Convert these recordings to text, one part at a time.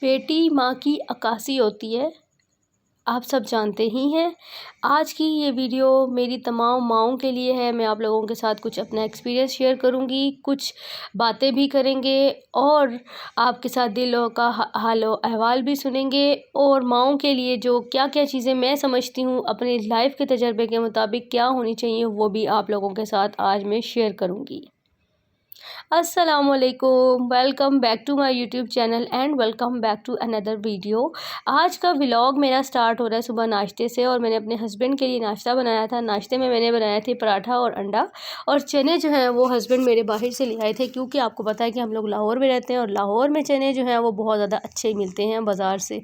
बेटी माँ की अक्कासी होती है, आप सब जानते ही हैं। आज की ये वीडियो मेरी तमाम माँओं के लिए है। मैं आप लोगों के साथ कुछ अपना एक्सपीरियंस शेयर करूँगी, कुछ बातें भी करेंगे और आपके साथ दिलों का हालो अहवाल भी सुनेंगे और माँओं के लिए जो क्या-क्या चीज़ें मैं समझती हूँ अपने लाइफ़ के तजुर्बे के मुताबिक क्या होनी चाहिए, वो भी आप लोगों के साथ आज मैं शेयर करूँगी। अस्सलामुअलैकुम, welcome back to my YouTube channel and welcome back to another video. आज का व्लॉग मेरा स्टार्ट हो रहा है सुबह नाश्ते से और मैंने अपने हस्बैंड के लिए नाश्ता बनाया था। नाश्ते में मैंने बनाए थे पराठा और अंडा और चने जो हैं वो हस्बैंड मेरे बाहर से ले आए थे, क्योंकि आपको पता है कि हम लोग लाहौर में रहते हैं और लाहौर में चने जो हैं वो बहुत ज़्यादा अच्छे मिलते हैं बाज़ार से।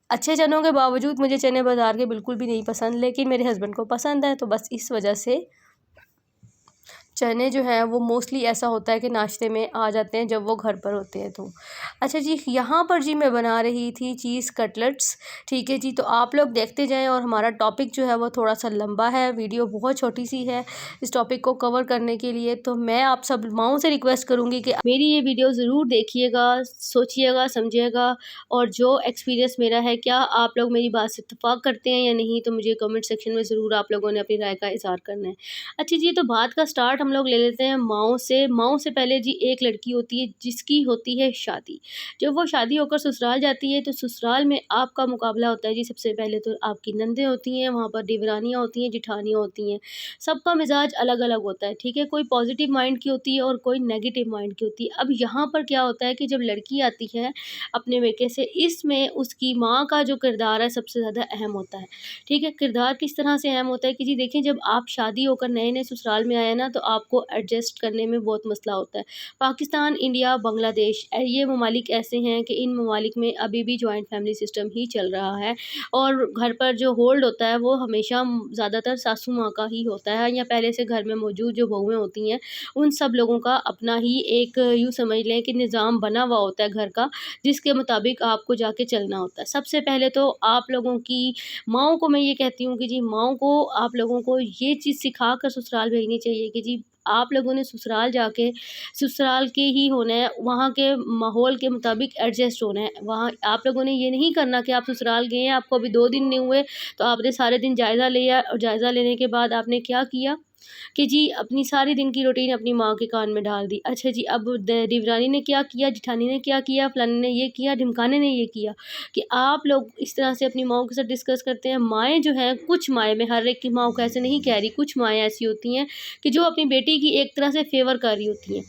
अच्छे चनों के बावजूद मुझे चने बाज़ार के बिल्कुल भी नहीं पसंद, लेकिन मेरे हस्बैंड को पसंद है, तो बस इस वजह से चने जो हैं वो मोस्टली ऐसा होता है कि नाश्ते में आ जाते हैं जब वो घर पर होते हैं तो। अच्छा जी, यहाँ पर जी मैं बना रही थी चीज़ कटलेट्स। ठीक है जी, तो आप लोग देखते जाएं और हमारा टॉपिक जो है वो थोड़ा सा लंबा है, वीडियो बहुत छोटी सी है इस टॉपिक को कवर करने के लिए। तो मैं आप सब माँओं से रिक्वेस्ट करूँगी कि मेरी ये वीडियो ज़रूर देखिएगा, सोचिएगा, समझिएगा और जो एक्सपीरियंस मेरा है, क्या आप लोग मेरी बात से इत्तेफाक करते हैं या नहीं, तो मुझे कमेंट सेक्शन में ज़रूर आप लोगों ने अपनी राय का इज़हार करना है। अच्छा जी, तो बात का स्टार्ट हम लोग ले लेते हैं माँओं से। माँओं से पहले जी एक लड़की होती है जिसकी होती है शादी। जब वो शादी होकर ससुराल जाती है तो ससुराल में आपका मुकाबला होता है जी। सबसे पहले तो आपकी नंदें होती हैं, वहाँ पर देवरानियाँ होती हैं, जेठानियाँ होती हैं। सबका मिज़ाज अलग-अलग होता है, ठीक है? कोई पॉज़िटिव माइंड की होती है और कोई नेगेटिव माइंड की होती है। अब यहाँ पर क्या होता है कि जब लड़की आती है अपने मैके से, इसमें उसकी माँ का जो किरदार है सबसे ज़्यादा अहम होता है, ठीक है? किरदार किस तरह से अहम होता है कि जी देखिए, जब आप शादी होकर नए-नए ससुराल में आए हैं ना, तो आपको एडजस्ट करने में बहुत मसला होता है। पाकिस्तान, इंडिया, बांग्लादेश ये ममालिक ऐसे हैं कि इन ममालिक में अभी भी जॉइंट फैमिली सिस्टम ही चल रहा है और घर पर जो होल्ड होता है वो हमेशा ज़्यादातर सासू माँ का ही होता है, या पहले से घर में मौजूद जो बहुएँ होती हैं, उन सब लोगों का अपना ही एक यूँ समझ लें कि निज़ाम बना हुआ होता है घर का, जिसके मुताबिक आपको जाके चलना होता है। सबसे पहले तो आप लोगों की माँओं को मैं ये कहती हूँ कि जी माँओं को आप लोगों को ये चीज़ सिखा कर ससुराल भेजनी चाहिए कि जी आप लोगों ने ससुराल जाके ससुराल के ही होना है, वहाँ के माहौल के मुताबिक एडजस्ट होना है। वहाँ आप लोगों ने ये नहीं करना कि आप ससुराल गए हैं, आपको अभी 2 दिन नहीं हुए, तो आपने सारे दिन जायज़ा लिया और जायज़ा लेने के बाद आपने क्या किया कि जी अपनी सारी दिन की रूटीन अपनी माँ के कान में डाल दी। अच्छा जी, अब देवरानी ने क्या किया, जेठानी ने क्या किया, फलाने ने ये किया, ढिमकाने ने ये किया, कि आप लोग इस तरह से अपनी माँओं के साथ डिस्कस करते हैं। माएँ जो हैं, कुछ माएँ, मैं हर एक की माँओं को ऐसे नहीं कह रही, कुछ माएँ ऐसी होती हैं कि जो अपनी बेटी की एक तरह से फ़ेवर कर रही होती हैं।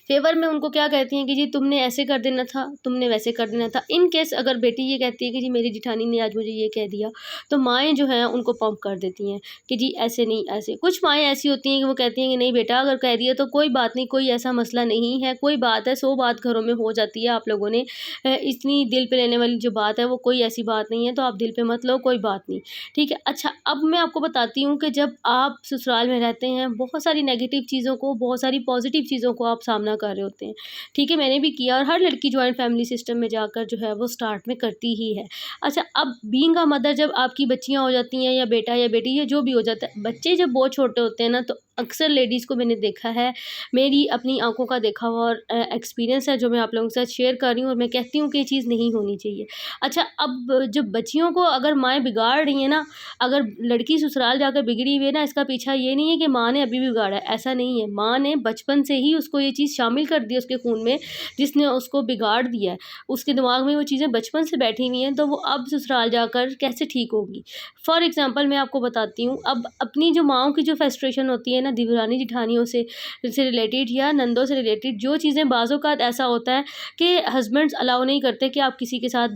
फ़ेवर में उनको क्या कहती हैं कि जी तुमने ऐसे कर देना था, तुमने वैसे कर देना था। इन केस अगर बेटी ये कहती है कि जी मेरी जेठानी ने आज मुझे ये कह दिया, तो माएँ जो हैं उनको पंप कर देती हैं कि जी ऐसे नहीं ऐसे। कुछ माएँ ऐसी होती हैं कि वो कहती हैं कि नहीं बेटा, अगर कह दिया तो कोई बात नहीं, कोई ऐसा मसला नहीं है, कोई बात है, 100 बात घरों में हो जाती है। आप लोगों ने इतनी दिल पे लेने वाली जो बात है वो कोई ऐसी बात नहीं है, तो आप दिल पे मत लो, कोई बात नहीं, ठीक है? अच्छा, अब मैं आपको बताती हूँ कि जब आप ससुराल में रहते हैं, बहुत सारी नेगेटिव चीज़ों को, बहुत सारी पॉज़िटिव चीज़ों को आप सामना कर रहे होते हैं, ठीक है? मैंने भी किया और हर लड़की जॉइंट फैमिली सिस्टम में जाकर जो है वो स्टार्ट में करती ही है। अच्छा, अब बीइंग अ मदर, जब आपकी बच्चियाँ हो जाती हैं या बेटा या बेटी या जो भी हो जाता है, बच्चे जब बहुत छोटे होते हैं ना, तो अक्सर लेडीज़ को मैंने देखा है, मेरी अपनी आँखों का देखा हुआ और एक्सपीरियंस है जो मैं आप लोगों के साथ शेयर कर रही हूँ और मैं कहती हूँ कि ये चीज़ नहीं होनी चाहिए। अच्छा, अब जब बच्चियों को अगर माएँ बिगाड़ रही हैं ना, अगर लड़की ससुराल जाकर बिगड़ी हुई है ना, इसका पीछा ये नहीं है कि माँ ने अभी भी बिगाड़ा है, ऐसा नहीं है। माँ ने बचपन से ही उसको ये चीज़ शामिल कर दी है उसके खून में, जिसने उसको बिगाड़ दिया है। उसके दिमाग में वो चीज़ें बचपन से बैठी हुई हैं, तो वो अब ससुराल जाकर कैसे ठीक होगी? फॉर एग्ज़ाम्पल मैं आपको बताती हूँ, अब अपनी जो माँओं की जो फ्रस्ट्रेशन होती है ना, देवरानी-जेठानियों से रिलेटेड या नंदों से रिलेटेड जो चीज़ें, बाज़-औक़ात ऐसा होता है कि हस्बैंड्स अलाउ नहीं करते कि आप किसी के साथ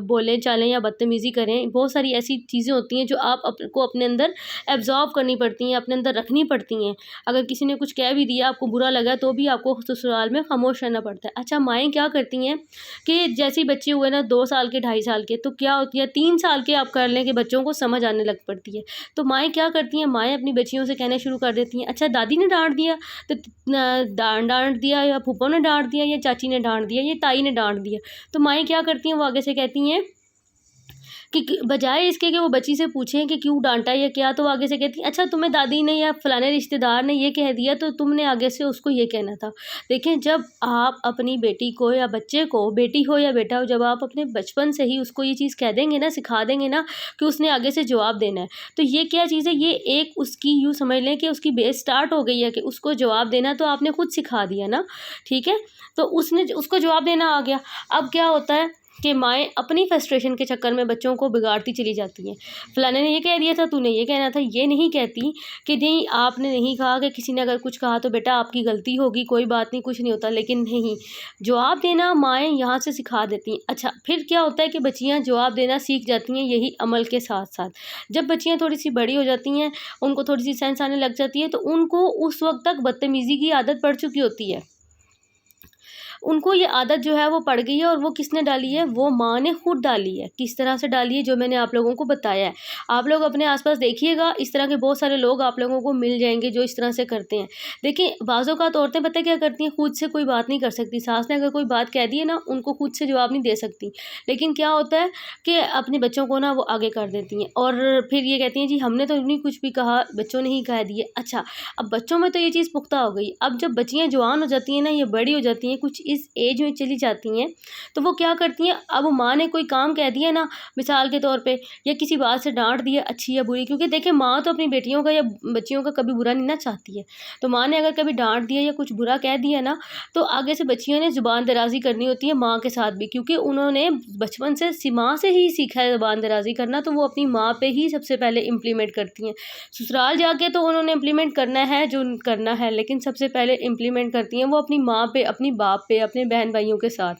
बोलें चालें या बदतमीज़ी करें। बहुत सारी ऐसी चीज़ें होती हैं जो आप को अपने अंदर एब्ज़ॉर्ब करनी पड़ती हैं, अपने अंदर रखनी पड़ती हैं। अगर किसी ने कुछ कह भी दिया, आपको बुरा लगा, तो भी आपको ससुराल में खामोश रहना पड़ता है। अच्छा, माएँ क्या करती हैं कि जैसे ही बच्चे हुए ना 2 साल के, 2.5 साल के, तो क्या होती है, 3 साल के आप कर लें कि बच्चों को समझ आने लग पड़ती है। तो माएँ क्या करती हैं, माएँ अपनी बच्चियों से कहना शुरू कर देती हैं, अच्छा दादी ने डाँट दिया, तो डाँट दिया, या फूफो ने डाँट दिया, या चाची ने डाँट दिया, या ताई ने डाँट दिया। तो माएँ क्या करती हैं, वो आगे से कहती हैं कि बजाय इसके कि वो बच्ची से पूछें कि क्यों डांटा या क्या, तो वो आगे से कहती अच्छा तुम्हें दादी ने या फलाने रिश्तेदार ने ये कह दिया तो तुमने आगे से उसको ये कहना था। देखें, जब आप अपनी बेटी को या बच्चे को, बेटी हो या बेटा हो, जब आप अपने बचपन से ही उसको ये चीज़ कह देंगे ना, सिखा देंगे ना कि उसने आगे से जवाब देना है, तो ये क्या चीज़ है, ये एक उसकी यूँ समझ लें कि उसकी बेस स्टार्ट हो गई है कि उसको जवाब देना तो आपने खुद सिखा दिया ना, ठीक है। तो उसने उसको जवाब देना आ गया। अब क्या होता है कि माएँ अपनी फ्रस्ट्रेशन के चक्कर में बच्चों को बिगाड़ती चली जाती हैं। फलाने ने ये कह दिया था, तूने ये कहना था, ये नहीं कहती कि नहीं आपने नहीं कहा, कि किसी ने अगर कुछ कहा तो बेटा आपकी गलती होगी, कोई बात नहीं, कुछ नहीं होता। लेकिन नहीं, जवाब देना माएँ यहाँ से सिखा देती हैं। अच्छा, फिर क्या होता है कि बच्चियाँ जवाब देना सीख जाती हैं यही अमल के साथ-साथ। जब बच्चियाँ थोड़ी-सी बड़ी हो जाती हैं, उनको थोड़ी-सी सेंस आने लग जाती है, तो उनको उस वक़्त तक बदतमीज़ी की आदत पड़ चुकी होती है। उनको ये आदत जो है वो पड़ गई है, और वो किसने डाली है? वो माँ ने खुद डाली है। किस तरह से डाली है, जो मैंने आप लोगों को बताया है। आप लोग अपने आस-पास देखिएगा, इस तरह के बहुत सारे लोग आप लोगों को मिल जाएँगे जो इस तरह से करते हैं। देखिए, बाज़ औक़ात औरतें पता है क्या करती हैं, खुद से कोई बात नहीं कर सकती। सास ने अगर कोई बात कह दी है ना, उनको खुद से जवाब नहीं दे सकती। लेकिन क्या होता है कि अपने बच्चों को ना वो आगे कर देती हैं, और फिर ये कहती हैं जी हमने तो नहीं कुछ भी कहा, बच्चों ने ही कह दिए। अच्छा, अब बच्चों में तो ये चीज़ पुख्ता हो गई। अब जब बच्चियाँ जवान हो जाती हैं ना, ये बड़ी हो जाती हैं, कुछ इस एज में चली जाती हैं, तो वो क्या करती हैं, अब माँ ने कोई काम कह दिया ना, मिसाल के तौर पे, या किसी बात से डाँट दिया अच्छी या बुरी, क्योंकि देखिए माँ तो अपनी बेटियों का या बच्चियों का कभी बुरा नहीं ना चाहती है। तो माँ ने अगर कभी डाँट दिया या कुछ बुरा कह दिया ना, तो आगे से बच्चियों ने ज़ुबान दराज़ी करनी होती है माँ के साथ भी, क्योंकि उन्होंने बचपन से माँ से ही सीखा है ज़ुबान दराज़ी करना, तो वो अपनी माँ पे ही सबसे पहले इम्प्लीमेंट करती हैं। ससुराल जाके तो उन्होंने इम्प्लीमेंट करना है जो करना है, लेकिन सबसे पहले इम्प्लीमेंट करती हैं वो अपनी माँ पे, अपनी बाप पे, अपने बहन-भाइयों के साथ।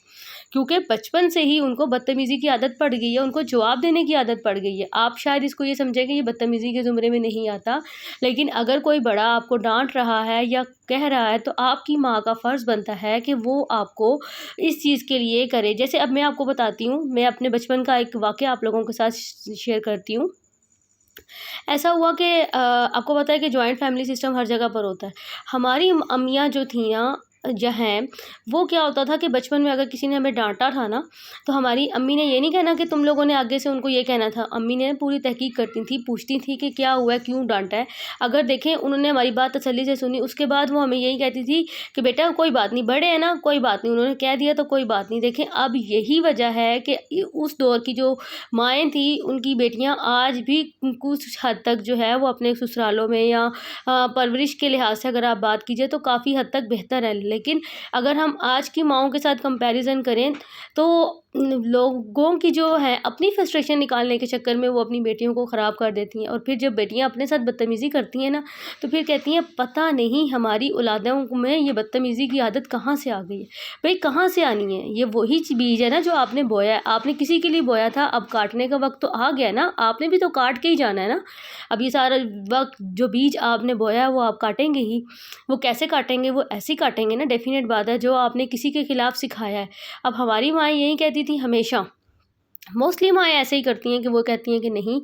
क्योंकि बचपन से ही उनको बदतमीज़ी की आदत पड़ गई है, उनको जवाब देने की आदत पड़ गई है। आप शायद इसको ये समझें कि ये बदतमीज़ी के ज़ुमरे में नहीं आता, लेकिन अगर कोई बड़ा आपको डाँट रहा है या कह रहा है, तो आपकी माँ का फ़र्ज़ बनता है कि वो आपको इस चीज़ के लिए करे। जैसे अब मैं आपको बताती हूँ, मैं अपने बचपन का एक वाक़या आप लोगों के साथ शेयर करती हूँ। ऐसा हुआ कि आपको पता है कि जॉइंट फैमिली सिस्टम हर जगह पर होता है। हमारी अम्मियाँ जो थी ना, हैं, वो क्या होता था कि बचपन में अगर किसी ने हमें डाँटा था ना, तो हमारी अम्मी ने ये नहीं कहना कि तुम लोगों ने आगे से उनको ये कहना था। अम्मी ने पूरी तहकीक करती थी, पूछती थी कि क्या हुआ है, क्यों डाँटा है। अगर देखें उन्होंने हमारी बात तसल्ली से सुनी, उसके बाद वो हमें यही कहती थी कि बेटा कोई बात नहीं, बड़े हैं ना, कोई बात नहीं, उन्होंने कह दिया तो कोई बात नहीं। देखें, अब यही वजह है कि उस दौर की जो माएँ थी, उनकी बेटियाँ आज भी कुछ हद तक जो है वो अपने ससुरालों में या परवरिश के लिहाज से अगर आप बात कीजिए तो काफ़ी हद तक बेहतर है। लेकिन अगर हम आज की माँओं के साथ कंपैरिज़न करें, तो लोगों की जो है अपनी फ्रस्ट्रेशन निकालने के चक्कर में वो अपनी बेटियों को ख़राब कर देती हैं, और फिर जब बेटियाँ अपने साथ बदतमीज़ी करती हैं ना, तो फिर कहती हैं पता नहीं हमारी औलादों में ये बदतमीज़ी की आदत कहाँ से आ गई है। भई कहाँ से आनी है? ये वही बीज है ना जो आपने बोया है। आपने किसी के लिए बोया था, अब काटने का वक़्त तो आ गया ना, आपने भी तो काट के ही जाना है ना। अब ये सारा वक़्त जो बीज आपने बोया है वो आप काटेंगे ही। वो कैसे काटेंगे? वो ऐसे ही काटेंगे ना, डेफ़िनेट बात है, जो आपने किसी के खिलाफ़ सिखाया है। अब हमारी माँ यही कहती थी हमेशा, मोस्टली माएँ ऐसे ही करती हैं कि वो कहती हैं कि नहीं,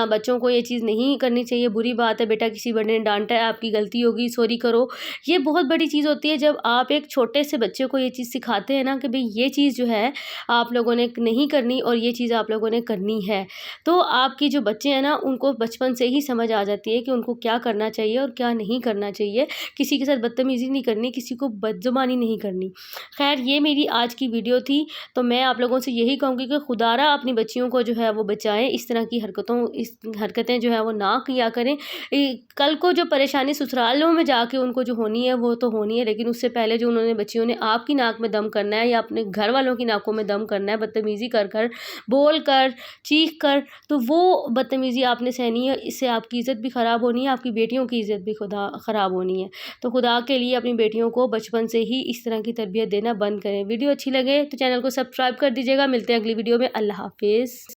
बच्चों को ये चीज़ नहीं करनी चाहिए, बुरी बात है, बेटा किसी बड़े ने डाँटा है, आपकी गलती होगी, सॉरी करो। ये बहुत बड़ी चीज़ होती है जब आप एक छोटे से बच्चे को ये चीज़ सिखाते हैं ना कि भई ये चीज़ जो है आप लोगों ने नहीं करनी और ये चीज़ आप लोगों ने करनी है। तो आपकी जो बच्चे हैं ना, उनको बचपन से ही समझ आ जाती है कि उनको क्या करना चाहिए और क्या नहीं करना चाहिए। किसी के साथ बदतमीज़ी नहीं करनी, किसी को बदज़ुबानी नहीं करनी। ख़ैर, ये मेरी आज की वीडियो थी, तो मैं आप लोगों से यही कहूँगी कि खुदा अपनी बच्चियों को जो है वो बचाएं, इस तरह की हरकतें जो है वो ना किया करें। कल को जो परेशानी ससुरालों में जाके उनको जो होनी है वो तो होनी है, लेकिन उससे पहले जो उन्होंने बच्चियों ने आपकी नाक में दम करना है या अपने घर वालों की नाकों में दम करना है, बदतमीज़ी कर कर, बोल कर, चीख कर, तो वो बदतमीज़ी आपने सहनी है। इससे आपकी इज़्ज़त भी ख़राब होनी है, आपकी बेटियों की इज़्ज़त भी खुदा ख़राब होनी है। तो खुदा के लिए अपनी बेटियों को बचपन से ही इस तरह की तरबियत देना बंद करें। वीडियो अच्छी लगे तो चैनल को सब्सक्राइब कर दीजिएगा। मिलते हैं अगली वीडियो में। अल्लाह हाफ़िज़।